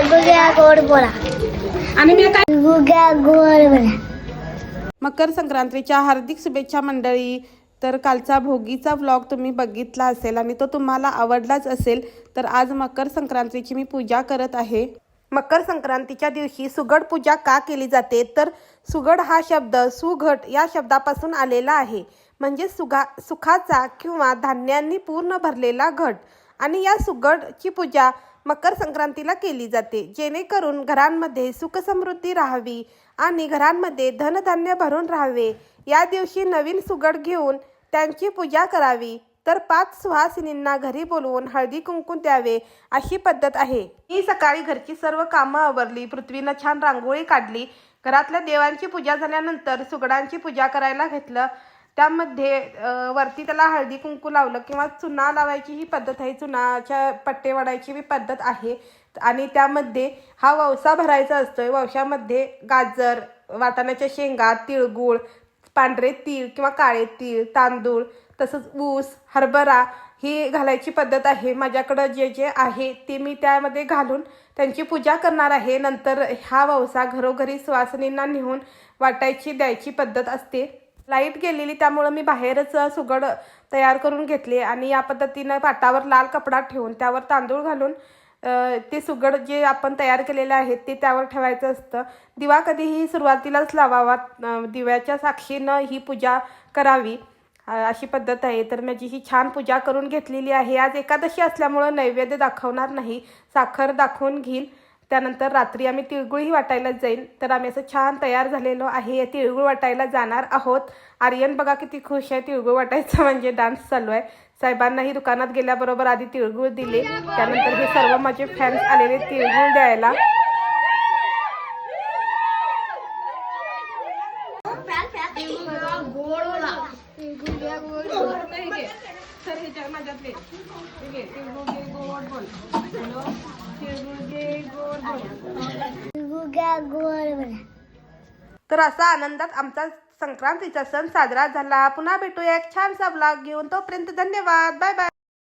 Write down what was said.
गुग्या गोड बोला आणि मी काय गुग्या गोड बोला. मकर संक्रांतीच्या हार्दिक शुभेच्छा मंडळी. तर कालचा भोगीचा व्लॉग तुम्ही बघितला असेल आणि तो तुम्हाला आवडलाच असेल. तर आज मकर संक्रांतीची मी पूजा करत आहे. मकर संक्रांतीच्या दिवशी सुगड पूजा का केली जाते, तर सुगड हा शब्द सुघट या शब्दापासून आलेला आहे. म्हणजे सुखाचा किंवा धान्यांनी पूर्ण भरलेला घट. आणि या सुगडची पूजा मकर संक्रांतीला केली जाते, जेणेकरून घरांमध्ये सुखसमृद्धी राहावी आणि घरांमध्ये धनधान्य भरून राहावे. या दिवशी नवीन सुगड घेऊन त्यांची पूजा करावी. तर 5 सुहासिनींना घरी बोलवून हळदी कुंकू द्यावे अशी पद्धत आहे. मी सकाळी घरची सर्व कामं आवरली, पृथ्वीनं छान रांगोळी काढली. घरातल्या देवांची पूजा झाल्यानंतर सुगडांची पूजा करायला घेतलं. त्यामध्ये वरती त्याला हळदी कुंकू लावलं किंवा चुना लावायची ही पद्धत आहे. चुनाच्या पट्टे वाढायची ही पद्धत आहे. आणि त्यामध्ये हा ववसा भरायचा असतोय. ववशामध्ये गाजर, वाटाण्याच्या शेंगा, तिळगुळ, पांढरे तीळ किंवा काळे तीळ, तांदूळ, तसंच ऊस, हरभरा ही घालायची पद्धत आहे. माझ्याकडं जे जे आहे ते मी त्यामध्ये घालून त्यांची पूजा करणार आहे. नंतर हा ववसा घरोघरी सुवासिनींना नेऊन वाटायची द्यायची पद्धत असते. लाईट गेलेली त्यामुळं मी बाहेरच सुगड तयार करून घेतले आणि या पद्धतीनं पाटावर लाल कपडा ठेवून त्यावर तांदूळ घालून ते सुगड जे आपण तयार केलेले आहेत ते त्यावर ठेवायचं असतं. दिवा कधीही सुरुवातीलाच लावावा. दिव्याच्या साक्षीनं ही पूजा करावी अशी पद्धत आहे. तर माझी ही छान पूजा करून घेतलेली आहे. आज एकादशी असल्यामुळं नैवेद्य दाखवणार नाही, साखर दाखवून घेईल. त्यानंतर रात्री आम्ही तिळगुळही वाटायला जाईल. तर आम्ही असं छान तयार झालेलो आहे. तिळगुळ वाटायला जाणार आहोत. आर्यन बघा किती खुश आहे. तिळगुळ वाटायचं म्हणजे डान्स चालू आहे. साहेबांनाही दुकानात गेल्याबरोबर आधी तिळगुळ दिले. त्यानंतर हे सर्व माझे फॅन्स आलेले तिळगुळ द्यायला. गुग्या गोड बोला. तर असा आनंदात आमचा संक्रांतीचा सण साजरा झाला. पुन्हा भेटूया एक छानसा व्लॉग घेऊन. तोपर्यंत धन्यवाद. Bye bye.